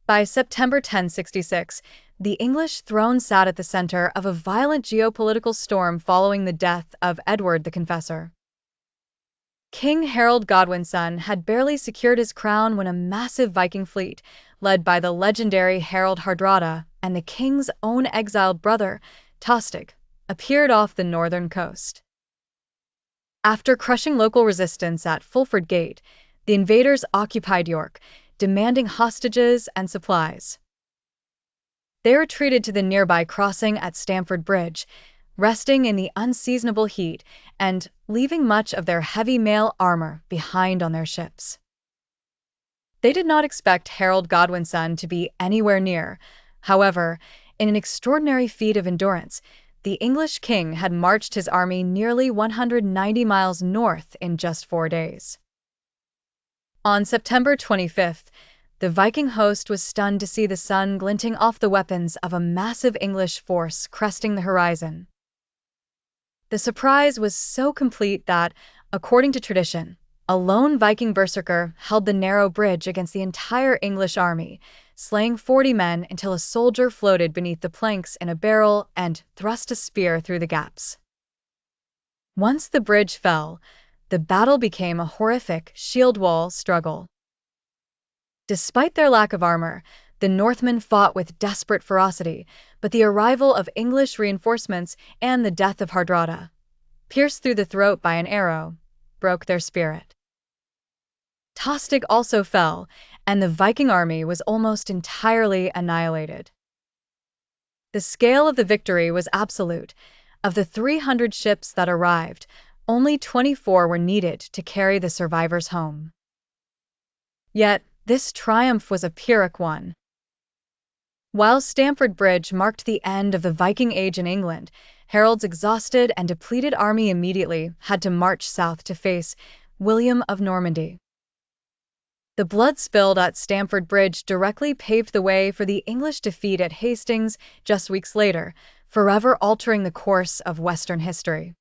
By September 1066, the English throne sat at the center of a violent geopolitical storm following the death of Edward the Confessor. King Harold Godwinson had barely secured his crown when a massive Viking fleet, led by the legendary Harald Hardrada and the king's own exiled brother, Tostig, appeared off the northern coast. After crushing local resistance at Fulford Gate, the invaders occupied York, demanding hostages and supplies. They retreated to the nearby crossing at Stamford Bridge, resting in the unseasonable heat and leaving much of their heavy mail armor behind on their ships. They did not expect Harold Godwinson to be anywhere near. However, in an extraordinary feat of endurance, the English king had marched his army nearly 190 miles north in just 4 days. On September 25th, the Viking host was stunned to see the sun glinting off the weapons of a massive English force cresting the horizon. The surprise was so complete that, according to tradition, a lone Viking berserker held the narrow bridge against the entire English army, slaying 40 men until a soldier floated beneath the planks in a barrel and thrust a spear through the gaps. Once the bridge fell, the battle became a horrific shield wall struggle. Despite their lack of armor, the Northmen fought with desperate ferocity, but the arrival of English reinforcements and the death of Hardrada, pierced through the throat by an arrow, broke their spirit. Tostig also fell, and the Viking army was almost entirely annihilated. The scale of the victory was absolute. Of the 300 ships that arrived, only 24 were needed to carry the survivors home. Yet, this triumph was a Pyrrhic one. While Stamford Bridge marked the end of the Viking Age in England, Harold's exhausted and depleted army immediately had to march south to face William of Normandy. The blood spilled at Stamford Bridge directly paved the way for the English defeat at Hastings just weeks later, forever altering the course of Western history.